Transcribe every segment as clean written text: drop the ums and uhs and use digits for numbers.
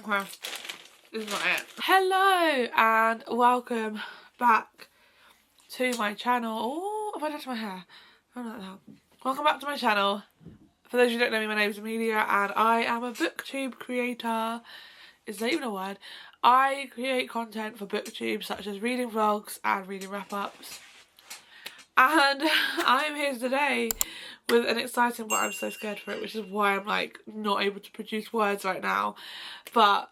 Okay, this is not it. Hello and welcome back to my channel. Oh, have I touched my hair? I don't like that. Welcome back to my channel. For those who don't know me, my name is Amelia and I am a booktube creator. Is that even a word? I create content for booktube such as reading vlogs and reading wrap-ups. And I'm here today with an exciting, but I'm so scared for it, which is why I'm like not able to produce words right now. But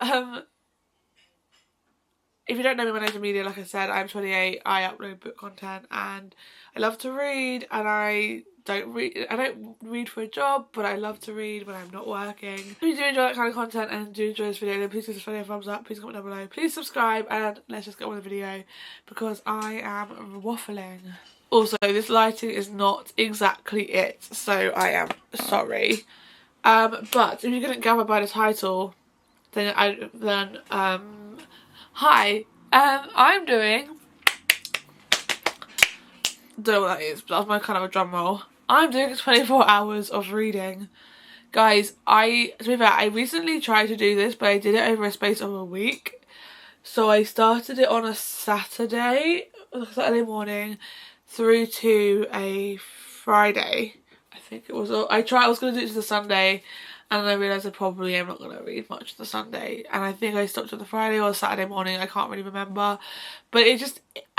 if you don't know me, my name's Amelia. Like I said, I'm 28. I upload book content and I love to read, and I don't read for a job, but I love to read when I'm not working. If you do enjoy that kind of content and do enjoy this video, then please give this video a thumbs up, please comment down below, please subscribe, and let's just get on with the video because I am waffling. Also, this lighting is not exactly it, so I am sorry. But if you couldn't gather by the title, then hi, I'm doing, don't know what that is, but that's my kind of a drum roll. I'm doing 24 hours of reading. Guys, to be fair, I recently tried to do this, but I did it over a space of a week. So I started it on a Saturday morning through to a Friday, I think it was. I was going to do it to the Sunday, and then I realised I probably am not going to read much on the Sunday, and I think I stopped on the Friday or Saturday morning, I can't really remember. But I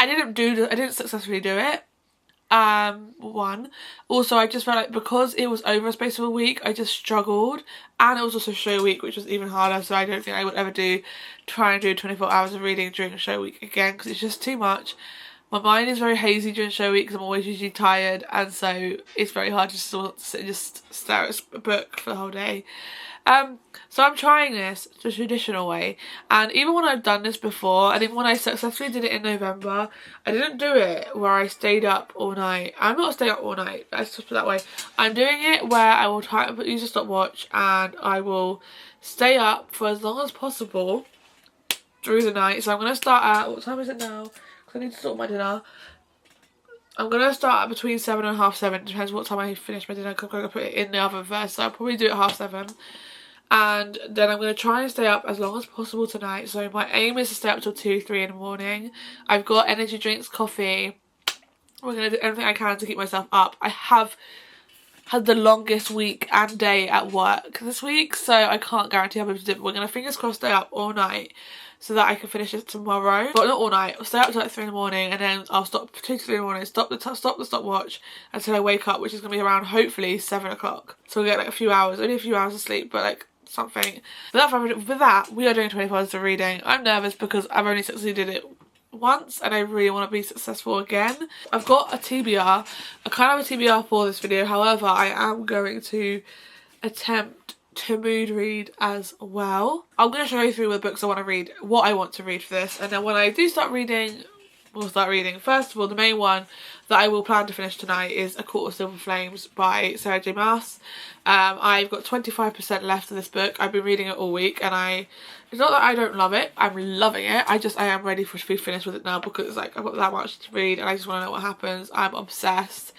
didn't successfully do it. One. Also, I just felt like because it was over a space of a week, I just struggled, and it was also show week, which was even harder, so I don't think I would ever try and do 24 hours of reading during a show week again, because it's just too much. My mind is very hazy during show week because I'm always usually tired, and so it's very hard to sit and just stare at a book for the whole day. So I'm trying this the traditional way, and even when I've done this before, and even when I successfully did it in November, I didn't do it where I stayed up all night. I'm not staying up all night, let's just put it that way. I'm doing it where I will use a stopwatch and I will stay up for as long as possible through the night. So I'm going to start at, what time is it now? Because I need to sort my dinner. I'm going to start at between 7 and 7:30. It depends what time I finish my dinner, because I'm going to put it in the oven first. So I'll probably do it at 7:30. And then I'm going to try and stay up as long as possible tonight. So my aim is to stay up till 2, 3 in the morning. I've got energy drinks, coffee. We're going to do everything I can to keep myself up. I have had the longest week and day at work this week, so I can't guarantee I'll be able to do it. But we're going to fingers crossed stay up all night so that I can finish it tomorrow. But not all night. I'll stay up till like 3 in the morning, and then I'll stop 2 to 3 in the morning, stop the stopwatch until I wake up, which is going to be around hopefully 7 o'clock. So we'll get like a few hours, only a few hours of sleep, but like something. With that, we are doing 24 hours of reading. I'm nervous because I've only succeeded it once and I really want to be successful again. I've got a TBR, a kind of a TBR for this video. However, I am going to attempt to mood read as well. I'm going to show you through the books I want to read, what I want to read for this, and then when I do start reading, we'll start reading. First of all, the main one that I will plan to finish tonight is A Court of Silver Flames by Sarah J Maas. I've got 25% left of this book. I've been reading it all week, and it's not that I don't love it, I'm loving it. I am ready for it to be finished with it now, because it's like I've got that much to read and I just want to know what happens. I'm obsessed.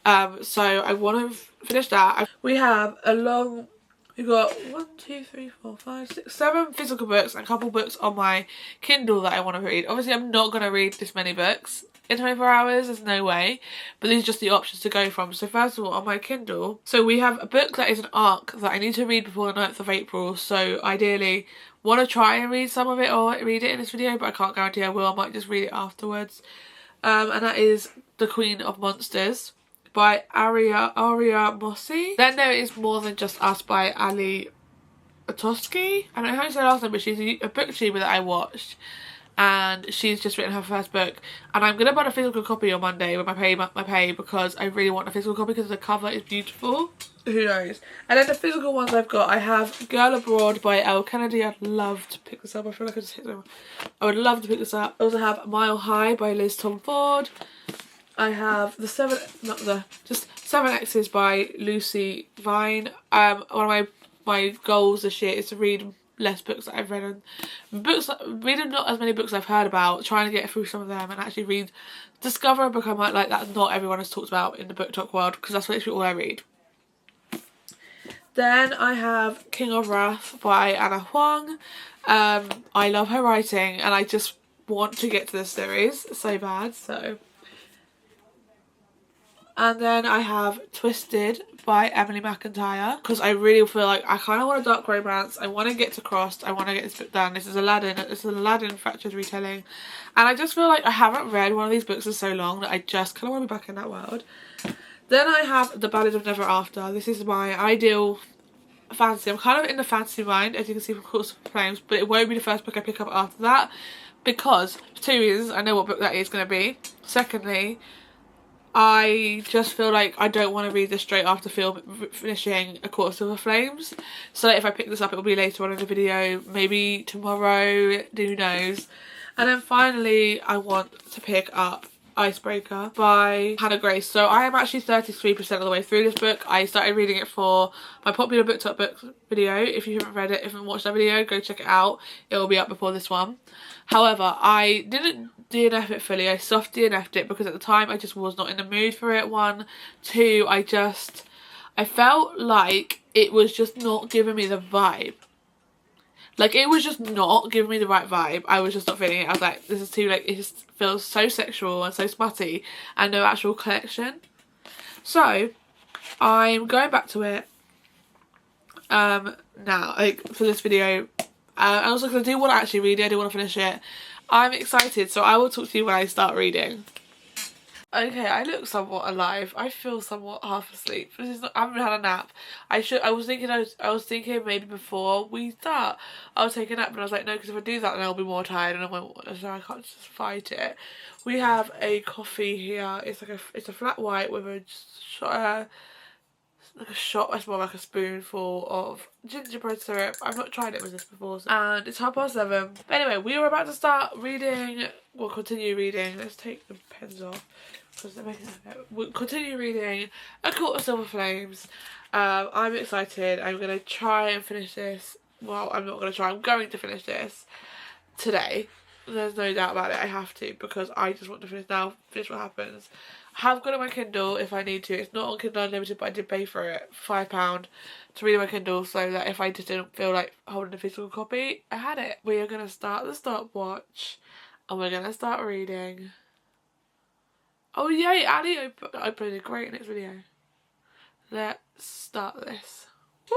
So I want to finish that. We've got 1, 2, 3, 4, 5, 6, 7 physical books and a couple books on my Kindle that I want to read. Obviously, I'm not going to read this many books in 24 hours, there's no way, but these are just the options to go from. So first of all, on my Kindle, so we have a book that is an arc that I need to read before the 9th of April, so ideally want to try and read some of it or read it in this video, but I can't guarantee I will. I might just read it afterwards. And that is The Queen of Monsters by Aria Mossi. Then there is More Than Just Us by Ali Otoski. I don't know how to say her last name, but she's a booktuber that I watched, and she's just written her first book, and I'm gonna buy a physical copy on Monday with my pay because I really want a physical copy because the cover is beautiful. Who knows? And then the physical ones I've got, I have Girl Abroad by Elle Kennedy. I'd love to pick this up. I feel like I just hit them. I would love to pick this up. I also have Mile High by Liz Tom Ford. I have just 7 X's by Lucy Vine. One of my goals this year is to read less books that I've read, and reading not as many books I've heard about, trying to get through some of them and actually discover a book I might like that not everyone has talked about in the book talk world, because that's literally all I read. Then I have King of Wrath by Anna Huang. I love her writing and I just want to get to this series so bad. So, and then I have Twisted by Emily McIntyre, because I really feel like I kind of want a dark romance. I want to get to Crossed. I want to get this book done. This is Aladdin. This is an Aladdin fractured retelling, and I just feel like I haven't read one of these books in so long that I just kind of want to be back in that world. Then I have The Ballad of Never After. This is my ideal fantasy. I'm kind of in the fantasy mind, as you can see from Courts of Flames, but it won't be the first book I pick up after that, because for 2 reasons. I know what book that is going to be. Secondly, I just feel like I don't want to read this straight after finishing A Court of Silver Flames. So if I pick this up, it will be later on in the video, maybe tomorrow, who knows. And then finally, I want to pick up Icebreaker by Hannah Grace. So I am actually 33% of the way through this book. I started reading it for my popular book top books video. If you haven't read it, if you haven't watched that video, go check it out. It will be up before this one. However, I didn't DNF it fully. I soft DNF'd it because at the time I just was not in the mood for it. 1, 2, I felt like it was just not giving me the vibe. Like, it was just not giving me the right vibe. I was just not feeling it. I was like, this is too, like, it just feels so sexual and so smutty and no actual connection. So, I'm going back to it now, like, for this video. And also because I do want to actually read it. I do want to finish it. I'm excited, so I will talk to you when I start reading. Okay, I look somewhat alive. I feel somewhat half asleep. This is not, I haven't had a nap. I was thinking maybe before we start I'll take a nap, but I was like, no, because if I do that then I'll be more tired and so I can't just fight it. We have a coffee here. It's a flat white with a shot, it's more like a spoonful of gingerbread syrup. I've not tried it with this before, and it's 7:30. But anyway, we are about to start reading. We'll continue reading. Let's take the pens off because they're making it. We'll continue reading A Court of Silver Flames. I'm excited. I'm gonna try and finish this. Well, I'm not gonna try. I'm going to finish this today. There's no doubt about it. I have to, because I just want to finish now. Finish what happens. I have got it on my Kindle if I need to. It's not on Kindle Unlimited, but I did pay for it, £5, to read on my Kindle, so that if I just didn't feel like holding a physical copy, I had it. We are going to start the stopwatch, and we're going to start reading. Oh yay, Ali uploaded great next video. Let's start this. Woo!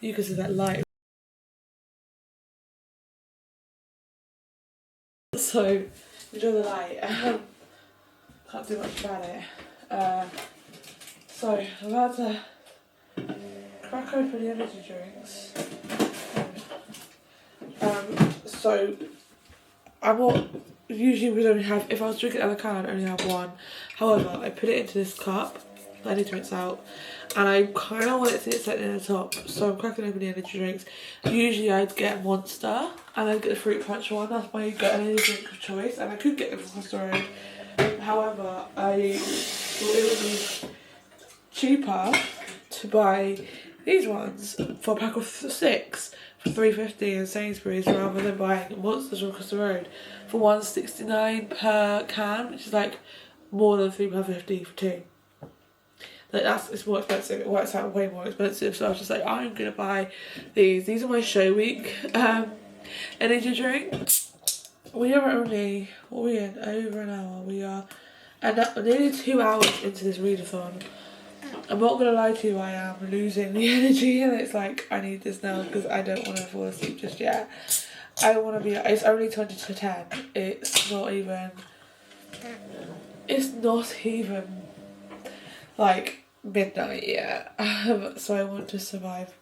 You can see that light. So, enjoy the light. Can't do much about it. So, I'm about to crack open the energy drinks. So, usually we only have, if I was drinking out of the can, I'd only have one. However, I put it into this cup that I need to rinse out, and I kind of want it to get set in the top, so I'm cracking open the energy drinks. Usually I'd get Monster, and I'd get the fruit punch one. That's my energy drink of choice, and I could get them from across the road. However, I thought it would be cheaper to buy these ones for a pack of 6 for £3.50 in Sainsbury's, rather than buying Monsters from across the road for £1.69 per can, which is like more than £3.50 for 2. Like, it's more expensive. It works out way more expensive. So I was just like, I'm gonna buy these. These are my show week energy drink. We are only, what are we in? Over an hour. We are nearly 2 hours into this readathon. I'm not gonna lie to you, I am losing the energy, and it's like, I need this now because I don't want to fall asleep just yet. I don't want to be. It's only 20 to 10. It's not even like midnight yet. So I want to survive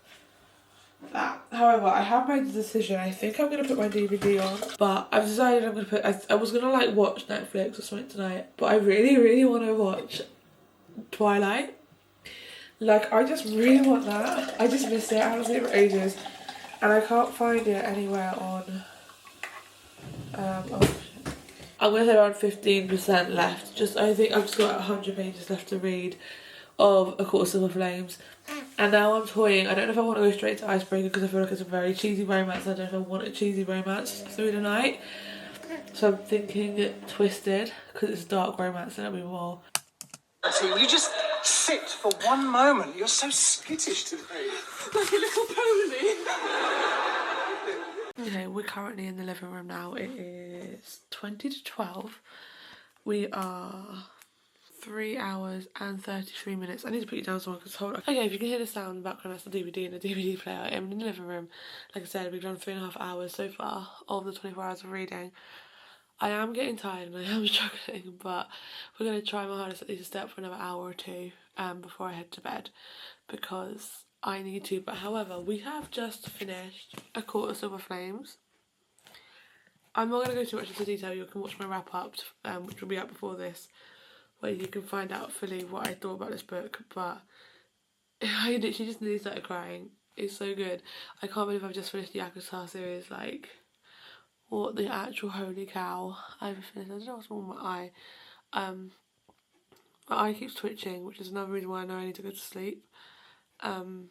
that. However, I have made the decision. I think I'm going to put my DVD on, but I've decided I'm going to put, I was going to like watch Netflix or something tonight, but I really want to watch Twilight. Like, I just really want that. I just miss it. I haven't seen it for ages. And I can't find it anywhere on... I'm going to say around 15% left. I think I've just got 100 pages left to read of A Court of Silver Flames. And now I'm toying. I don't know if I want to go straight to Icebreaker because I feel like it's a very cheesy romance. I don't know if I want a cheesy romance through the night. So I'm thinking Twisted because it's a dark romance and it'll be more. Will you just sit for one moment? You're so skittish today. Like a little pony. Okay, we're currently in the living room now. It is 20 to 12. We are 3 hours and 33 minutes. I need to put you down somewhere because hold on. Okay, if you can hear the sound in the background, that's the DVD and the DVD player. I am in the living room. Like I said, we've done 3.5 hours so far of the 24 hours of reading. I am getting tired and I am struggling, but we're going to try my hardest at least to stay up for another hour or two before I head to bed because I need to. But however, we have just finished A Court of Silver Flames. I'm not going to go too much into detail. You can watch my wrap up, which will be up before this, where you can find out fully what I thought about this book. But I literally just nearly started crying. It's so good. I can't believe I've just finished the Akatar series. Like, what the actual holy cow. I've finished. I don't know what's wrong with my eye. My eye keeps twitching, which is another reason why I know I need to go to sleep. However,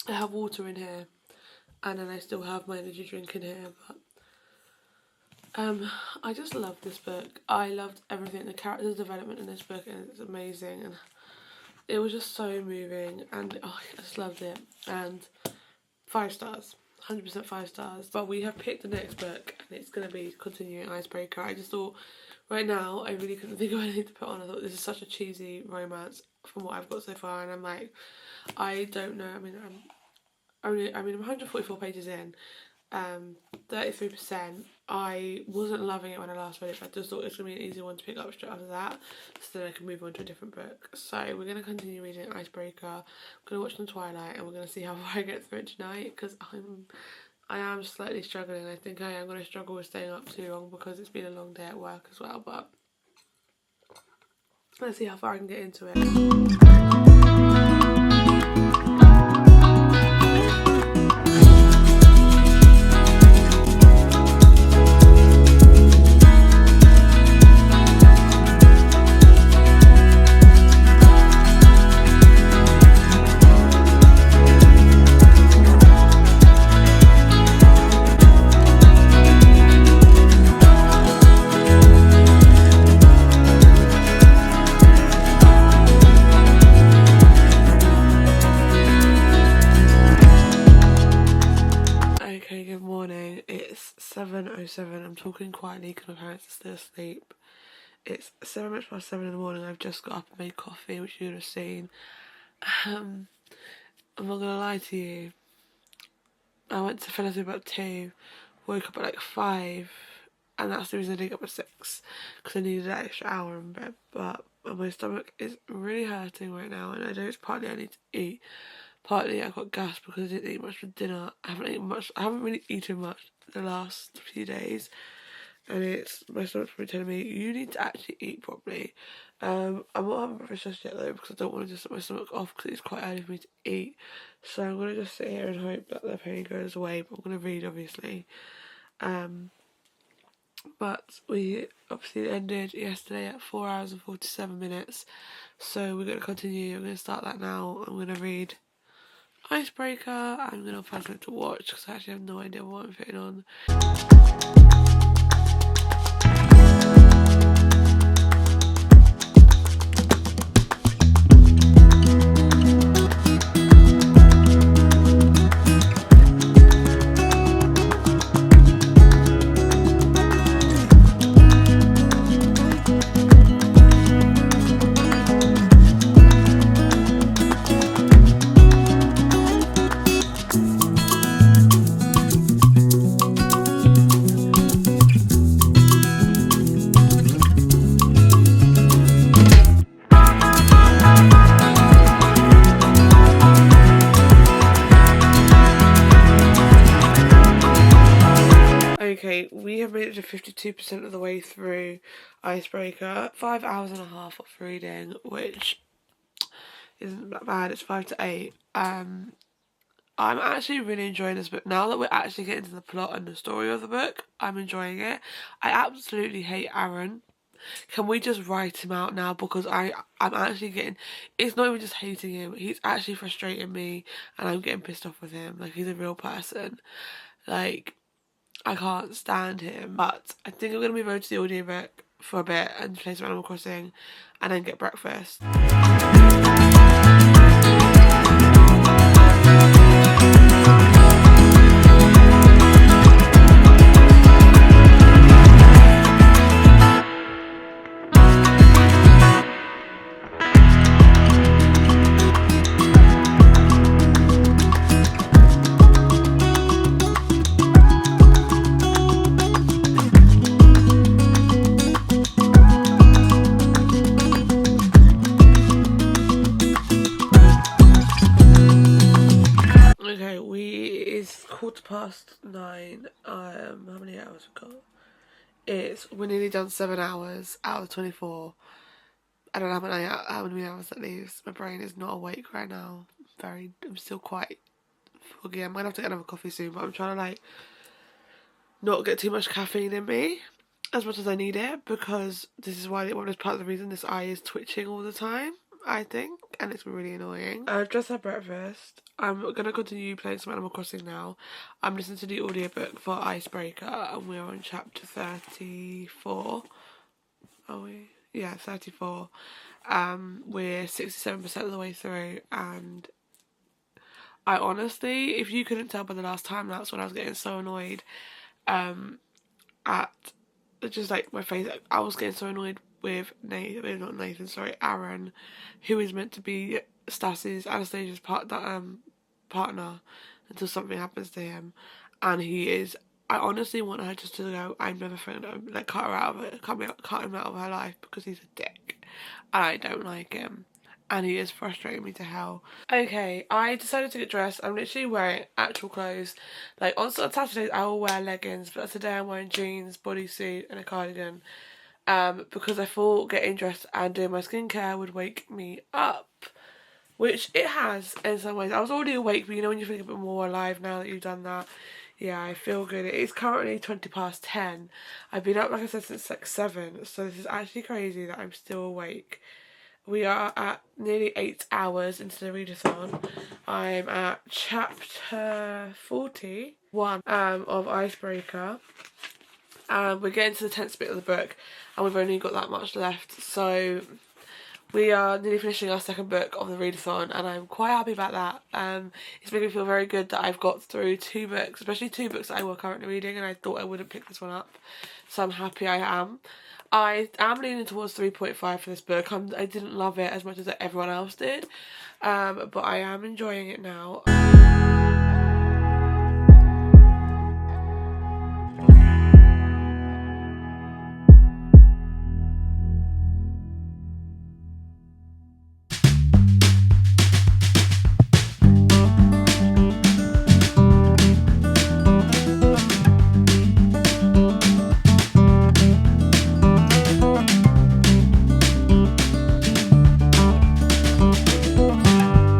I have water in here, and then I still have my energy drink in here, but I just love this book. I loved everything. The character development in this book is amazing, and it was just so moving, and I just loved it. And 5 stars. 100% 5 stars. But we have picked the next book and it's going to be continuing Icebreaker. I just thought right now I really couldn't think of anything to put on. I thought this is such a cheesy romance from what I've got so far, and I'm like, I don't know. I'm 144 pages in, 33%. I wasn't loving it when I last read it, but I just thought it was going to be an easy one to pick up straight after that, so then I can move on to a different book. So we're going to continue reading Icebreaker. I'm going to watch some Twilight, and we're going to see how far I get through it tonight, because I am slightly struggling. I think I am going to struggle with staying up too long because it's been a long day at work as well, but let's see how far I can get into it. Good morning. It's 7:07. I'm talking quietly because my parents are still asleep. It's 7 minutes past 7 in the morning. I've just got up and made coffee, which you would have seen. I'm not gonna lie to you. I went to fell asleep about 2, woke up at like 5, and that's the reason I didn't get up at 6 because I needed that extra hour in bed. But my stomach is really hurting right now, and I know it's partly I need to eat. Partly I got gas because I didn't eat much for dinner. I haven't really eaten much the last few days, and my stomach's probably telling me you need to actually eat properly. I'm not having breakfast just yet though because I don't want to just set my stomach off because it's quite early for me to eat. So I'm gonna just sit here and hope that the pain goes away. But I'm gonna read obviously. But we obviously ended yesterday at 4 hours and 47 minutes. So we're gonna continue. I'm gonna start that now. I'm gonna read Icebreaker. I'm going to find something to watch because I actually have no idea what I'm putting on. 52% of the way through Icebreaker. 5 hours and a half of reading, which isn't that bad. It's 5 to 8. I'm actually really enjoying this book. Now that we're actually getting to the plot and the story of the book, I'm enjoying it. I absolutely hate Aaron. Can we just write him out now? Because I'm actually getting... It's not even just hating him. He's actually frustrating me and I'm getting pissed off with him. Like, he's a real person. Like, I can't stand him. But I think I'm going to move over to the audiobook for a bit and play some Animal Crossing and then get breakfast. It's 9:15. How many hours we got? We're nearly done 7 hours out of 24. I don't know how many hours that leaves. My brain is not awake right now. I'm still quite foggy. I might have to get another coffee soon, but I'm trying to like not get too much caffeine in me as much as I need it, because this is part of the reason this eye is twitching all the time, I think, and it's really annoying. I've just had breakfast. I'm gonna continue playing some Animal Crossing now. I'm listening to the audiobook for Icebreaker and we're on chapter 34. Are we? Yeah, 34. We're 67% of the way through, and I honestly, if you couldn't tell by the last time, that's when I was getting so annoyed at just like my face. I was getting so annoyed with Aaron, who is meant to be Anastasia's partner until something happens to him, and he is. I honestly want her just to go, I'm never friend him, like cut him out of her life, because he's a dick and I don't like him and he is frustrating me to hell. Okay, I decided to get dressed. I'm literally wearing actual clothes. Like on Saturdays I will wear leggings, but today I'm wearing jeans, bodysuit and a cardigan, because I thought getting dressed and doing my skincare would wake me up, which it has in some ways. I was already awake, but you know when you feel a bit more alive now that you've done that. Yeah, I feel good. It is currently 10:20. I've been up, like I said, since like 7, so this is actually crazy that I'm still awake. We are at nearly 8 hours into the readathon. I'm at chapter 41 of Icebreaker. And we're getting to the 10th bit of the book, and we've only got that much left. So we are nearly finishing our second book of the readathon, and I'm quite happy about that. It's making me feel very good that I've got through 2 books, especially 2 books that I were currently reading, and I thought I wouldn't pick this one up. So I'm happy I am. I am leaning towards 3.5 for this book. I didn't love it as much as everyone else did, but I am enjoying it now.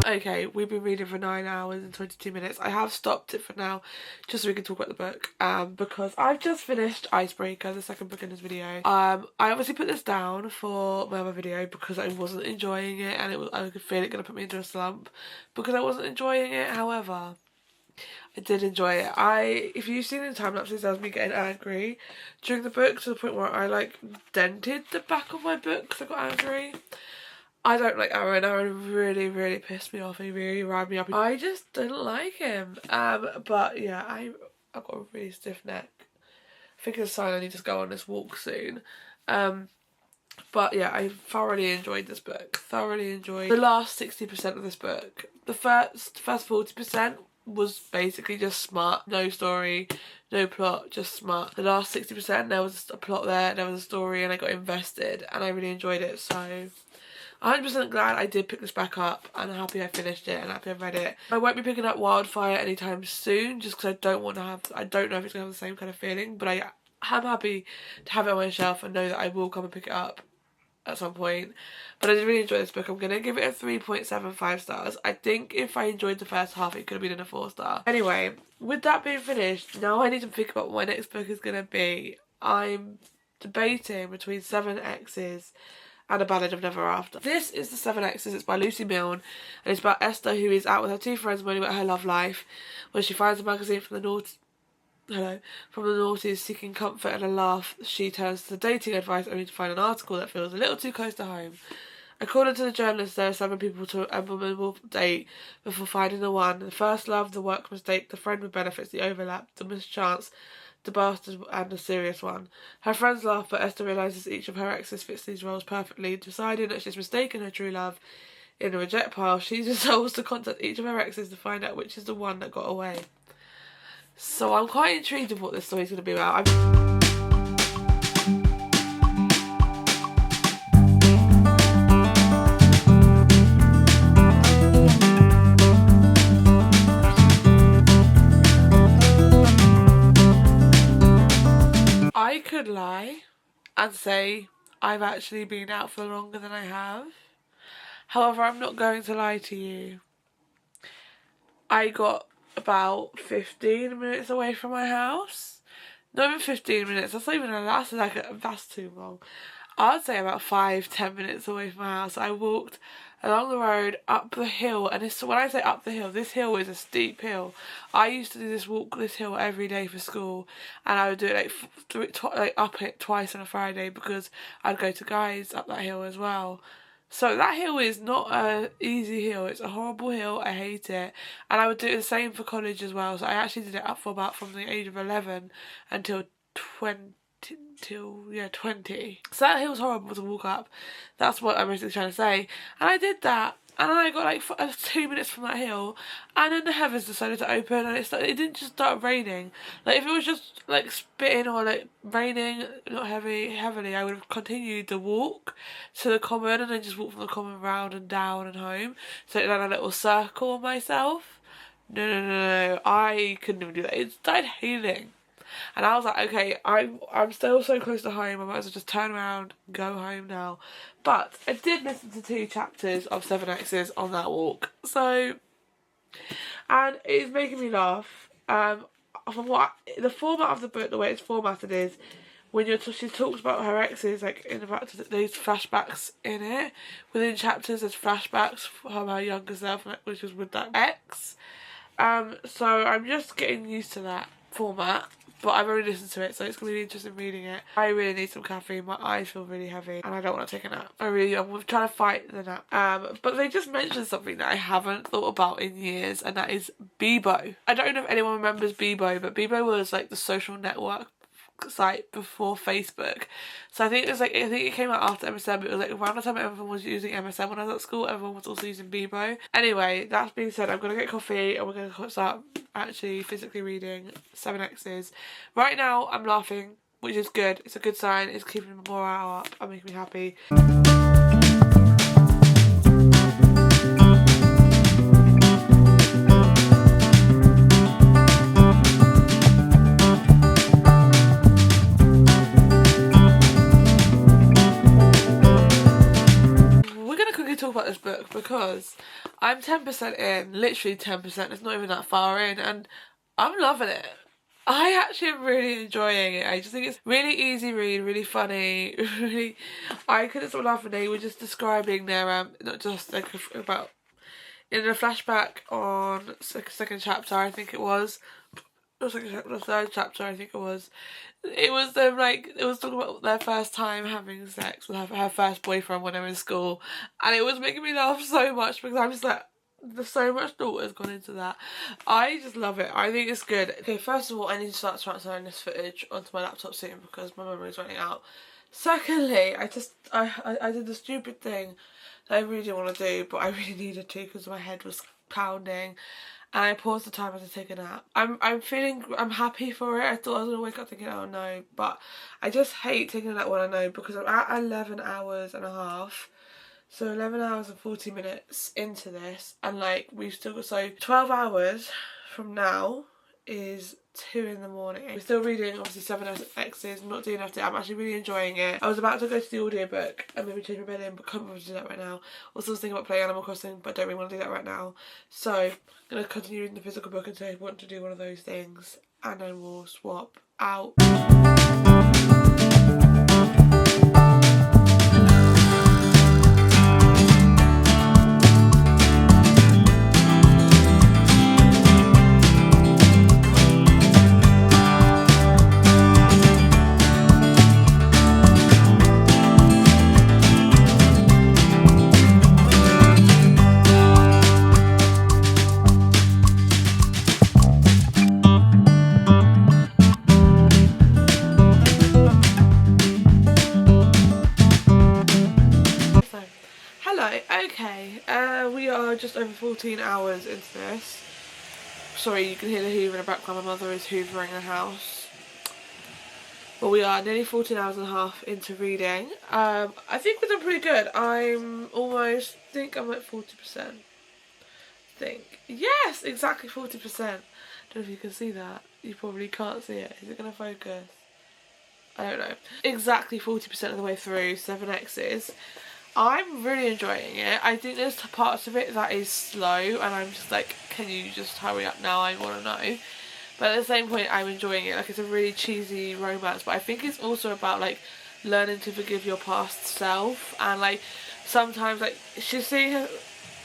Okay, we've been reading for 9 hours and 22 minutes. I have stopped it for now, just so we can talk about the book, because I've just finished Icebreaker, the second book in this video. I obviously put this down for my other video because I wasn't enjoying it, and I could feel it going to put me into a slump because I wasn't enjoying it. However, I did enjoy it. If you've seen the time lapses, that was me getting angry during the book to the point where I like dented the back of my book because I got angry. I don't like Aaron. Aaron really, really pissed me off. He really riled me up. I just didn't like him. But yeah, I've got a really stiff neck. I think it's a sign I need to go on this walk soon. But yeah, I thoroughly enjoyed this book. Thoroughly enjoyed the last 60% of this book. The first 40% was basically just smart. No story, no plot, just smart. The last 60%, there was a plot there was a story, and I got invested, and I really enjoyed it. So 100% glad I did pick this back up, and happy I finished it and happy I've read it. I won't be picking up Wildfire anytime soon, just because I don't know if it's going to have the same kind of feeling, but I'm happy to have it on my shelf and know that I will come and pick it up at some point. But I did really enjoy this book. I'm going to give it a 3.75 stars. I think if I enjoyed the first half, it could have been in a 4-star. Anyway, with that being finished, now I need to think about what my next book is going to be. I'm debating between 7 X's and A Ballad of Never After. This is the 7 X's. It's by Lucy Milne, and it's about Esther, who is out with her 2 friends moaning about her love life when she finds a magazine from the noughties seeking comfort and a laugh. She turns to dating advice only to find an article that feels a little too close to home. According to the journalist, there are 7 people a woman will date before finding the one: the first love, the work mistake, the friend with benefits, the overlap, the mischance, the bastard, and the serious one. Her friends laugh, but Esther realises each of her exes fits these roles perfectly. Deciding that she's mistaken her true love in the reject pile, she resolves to contact each of her exes to find out which is the one that got away. So I'm quite intrigued of what this story's going to be about. I could lie and say I've actually been out for longer than I have. However, I'm not going to lie to you. I got about 15 minutes away from my house. Not even 15 minutes, that's not even that's too long. I'd say about 5-10 minutes away from my house. I walked along the road, up the hill, and when I say up the hill, this hill is a steep hill. I used to do this hill every day for school, and I would do it up it twice on a Friday because I'd go to guys up that hill as well. So that hill is not an easy hill. It's a horrible hill. I hate it. And I would do the same for college as well. So I actually did it up for about from the age of 11 until 20. So that hill's horrible to walk up. That's what I'm basically trying to say. And I did that. And then I got like 2 minutes from that hill, and then the heavens decided to open, and it didn't just start raining. Like if it was just like spitting or like raining, not heavily, I would have continued the walk to the common and then just walk from the common round and down and home. So it done a little circle on myself. No, I couldn't even do that. It started hailing. And I was like, okay, I'm still so close to home, I might as well just turn around and go home now. But I did listen to 2 chapters of 7 X's on that walk. So, and it's making me laugh. From the format of the book, the way it's formatted is, when she talks about her exes, like in the fact that there's flashbacks in it. Within chapters there's flashbacks from her younger self, which was with that ex. So I'm just getting used to that format. But I've already listened to it, so it's going to be interesting reading it. I really need some caffeine. My eyes feel really heavy, and I don't want to take a nap. I'm trying to fight the nap. But they just mentioned something that I haven't thought about in years, and that is Bebo. I don't know if anyone remembers Bebo, but Bebo was like the social network site before Facebook. So I think it came out after MSN, but it was like around the time everyone was using MSN when I was at school, everyone was also using Bebo. Anyway, that being said, I'm gonna get coffee and we're gonna start actually physically reading 7 X's. Right now I'm laughing, which is good. It's a good sign. It's keeping the morale up and making me happy. Talk about this book because I'm 10% in, literally 10%, it's not even that far in, and I'm loving it. I actually am really enjoying it. I just think it's really easy read, really funny, really, I couldn't stop laughing. They were just describing their, not just like about, in a flashback on second chapter I think it was, the 3rd chapter I think it was them like, it was talking about their first time having sex with her first boyfriend when they were in school, and it was making me laugh so much because I'm just like, there's so much thought has gone into that. I just love it. I think it's good. Okay, first of all, I need to start transferring this footage onto my laptop soon because my memory's running out. Secondly, I did the stupid thing that I really didn't want to do, but I really needed to because my head was pounding, and I paused the timer to take a nap. I'm happy for it. I thought I was going to wake up thinking, oh no, but I just hate taking a nap when I know, because I'm at 11 hours and a half. So 11 hours and 40 minutes into this, and like we've still got, so 12 hours from now is 2 in the morning. We're still reading obviously 7 X's, not doing enough. I'm actually really enjoying it. I was about to go to the audiobook and maybe change my bed in, but can't bother to do that right now. Also, I was thinking about playing Animal Crossing, but I don't really want to do that right now. So I'm going to continue reading the physical book until I want to do one of those things, and then we'll swap out. We are just over 14 hours into this. Sorry, you can hear the hoover in the background. My mother is hoovering the house. But we are nearly 14 hours and a half into reading. I think we've done pretty good. I'm like 40%. Yes, exactly 40%. I don't know if you can see that. You probably can't see it. Is it going to focus? I don't know. Exactly 40% of the way through 7X's. I'm really enjoying it. I think there's parts of it that is slow and I'm just like, can you just hurry up now? I want to know. But at the same point, I'm enjoying it. Like, it's a really cheesy romance, but I think it's also about like learning to forgive your past self, and like sometimes like she's seeing her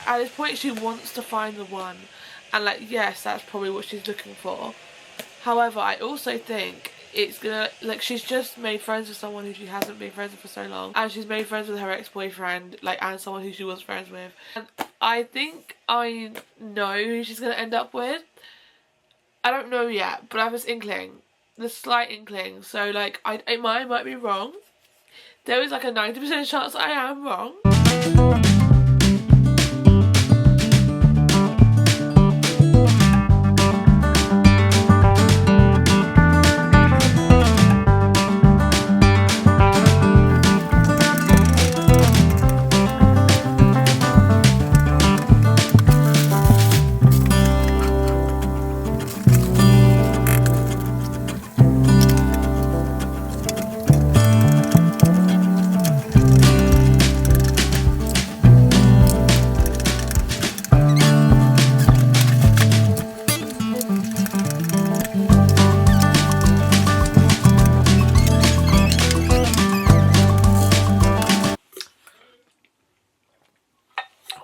at this point, she wants to find the one, and like yes, that's probably what she's looking for. However, I also think it's gonna, like, she's just made friends with someone who she hasn't been friends with for so long, and she's made friends with her ex-boyfriend, like, and someone who she was friends with, and I think I know who she's gonna end up with. I don't know yet, but I have this inkling, this slight inkling, so like I might be wrong. There is like a 90% chance that I am wrong.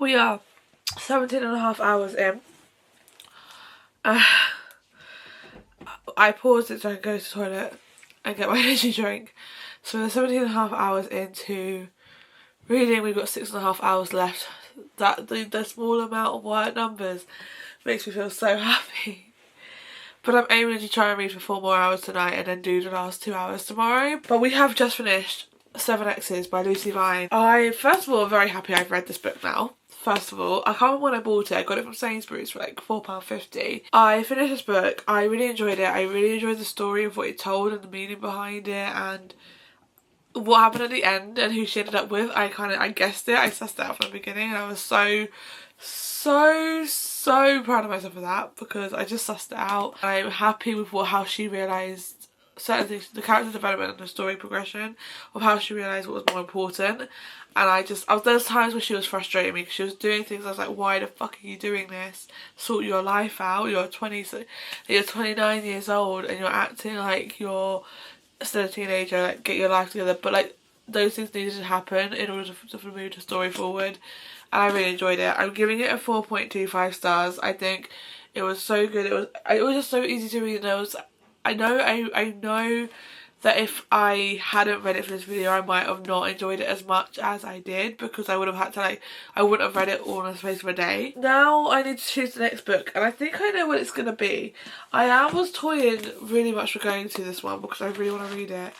We are 17 and a half hours in. I paused it so I could go to the toilet and get my energy drink. So we're 17 and a half hours into reading. We've got 6.5 hours left. That the small amount of word numbers makes me feel so happy. But I'm aiming to try and read for 4 more hours tonight and then do the last 2 hours tomorrow. But we have just finished 7X's by Lucy Vine. I, first of all, am very happy I've read this book now. First of all, I can't remember when I bought it. I got it from Sainsbury's for like £4.50. I finished this book. I really enjoyed it. I really enjoyed the story of what it told and the meaning behind it and what happened at the end and who she ended up with. I guessed it. I sussed it out from the beginning, and I was so proud of myself for that, because I just sussed it out. And I'm happy with how she realised certain things, the character development and the story progression of how she realised what was more important. And there's times where she was frustrating me because she was doing things I was like, why the fuck are you doing this? Sort your life out. You're 29 years old and you're acting like you're still a teenager. Like, get your life together. But like, those things needed to happen in order to move the story forward. And I really enjoyed it. I'm giving it a 4.25 stars. I think it was so good. It was just so easy to read. And I know that if I hadn't read it for this video, I might have not enjoyed it as much as I did, because I would have had to, I wouldn't have read it all in the space of a day. Now I need to choose the next book, and I think I know what it's going to be. I was toying really much for going to this one because I really want to read it.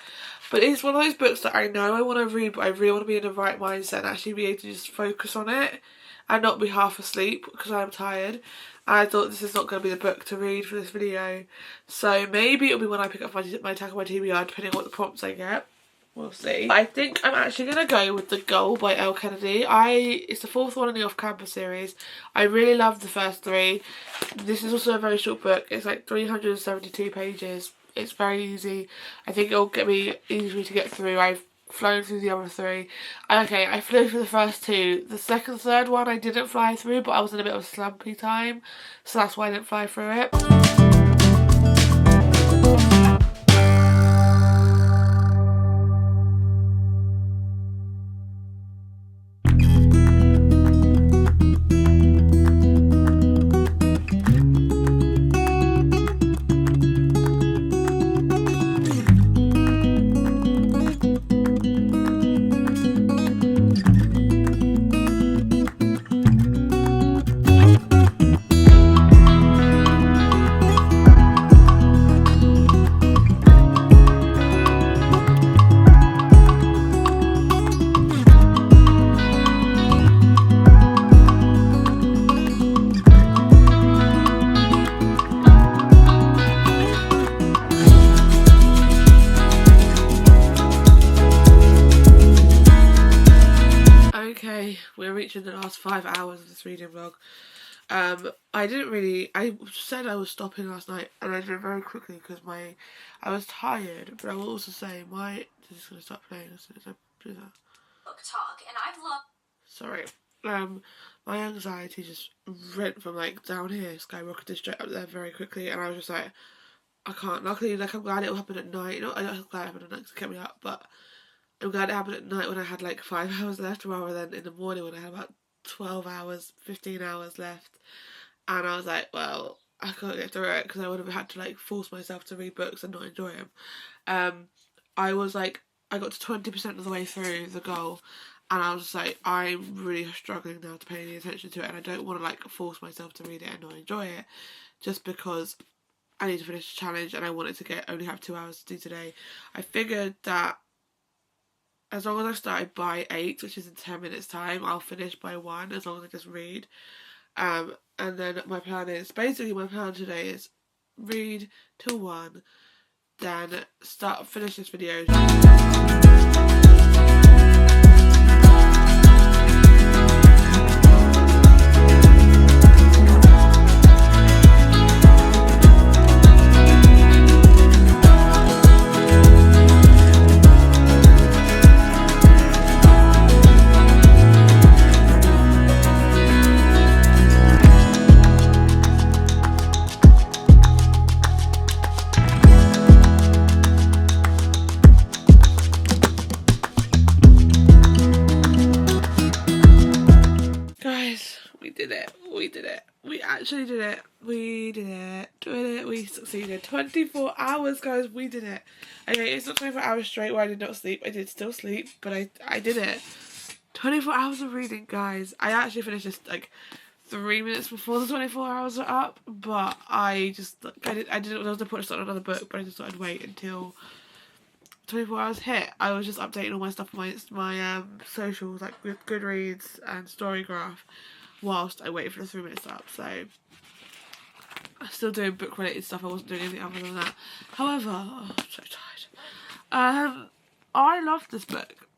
But it's one of those books that I know I want to read, but I really want to be in the right mindset and actually be able to just focus on it and not be half asleep because I'm tired. I thought this is not going to be the book to read for this video, so maybe it'll be when I pick up my Attack on my TBR, depending on what the prompts I get. We'll see. I think I'm actually going to go with The Goal by Elle Kennedy. It's the 4th one in the off-campus series. I really loved the first 3. This is also a very short book. It's like 372 pages. It's very easy. I think it'll get me easy to get through. I've flown through the other 3. Okay, I flew through the first 2. The second, third one I didn't fly through, but I was in a bit of a slumpy time, so that's why I didn't fly through it. We're reaching the last 5 hours of this reading vlog. I said I was stopping last night, and I did it very quickly because I was tired, but I will also say this is going to stop playing as soon as I do that. Book talk, and I've loved... Sorry. My anxiety just went from like down here, skyrocketed straight up there very quickly, and I was just like, I can't. Luckily, like, I'm glad it happened at night. I'm glad it happened at night because it kept me up, but I'm glad it happened at night when I had like 5 hours left, rather than in the morning when I had about 12 hours, 15 hours left. And I was like, well, I can't get through it because I would have had to like force myself to read books and not enjoy them. I got to 20% of the way through The Goal, and I was just like, I'm really struggling now to pay any attention to it, and I don't want to like force myself to read it and not enjoy it just because I need to finish the challenge and I wanted to only have 2 hours to do today. I figured that as long as I started by 8, which is in 10 minutes time, I'll finish by 1 as long as I just read. And then my plan today is read till 1, then finish this video. We actually did it. We did it. We succeeded. 24 hours, guys. We did it. Okay, it's not 24 hours straight where I did not sleep. I did still sleep, but I did it. 24 hours of reading, guys. I actually finished this like 3 minutes before the 24 hours were up, but I didn't know the point of starting another book, but I just thought I'd wait until 24 hours hit. I was just updating all my stuff on my socials, like with Goodreads and Storygraph, whilst I waited for the 3 minutes up. So I'm still doing book related stuff. I wasn't doing anything other than that. However, I'm so tired. I loved this book.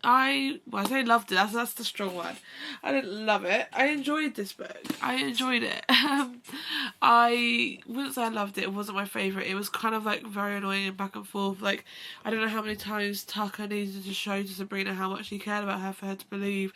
I say loved it, that's the strong one. I didn't love it. I enjoyed this book. I enjoyed it. I wouldn't say I loved it. It wasn't my favourite. It was kind of like very annoying and back and forth. Like, I don't know how many times Tucker needed to show to Sabrina how much he cared about her for her to believe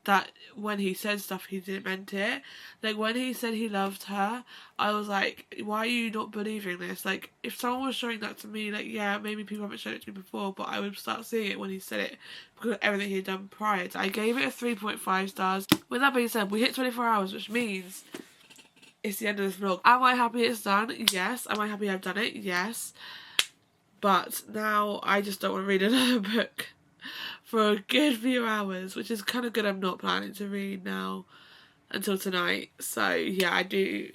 that when he said stuff he didn't meant it. Like, when he said he loved her, I was like, why are you not believing this? Like, if someone was showing that to me, like, yeah, maybe people haven't shown it to me before, but I would start seeing it when he said it because of everything he had done prior. I gave it a 3.5 stars. With that being said, we hit 24 hours, which means it's the end of this vlog. Am I happy it's done? Yes. Am I happy I've done it? Yes. But now I just don't want to read another book for a good few hours, which is kind of good. I'm not planning to read now until tonight. So yeah, I do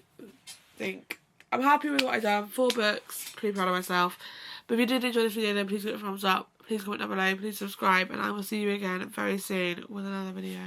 think I'm happy with what I've done. 4 books, pretty proud of myself. But if you did enjoy this video, then please give it a thumbs up, please comment down below, please subscribe, and I will see you again very soon with another video.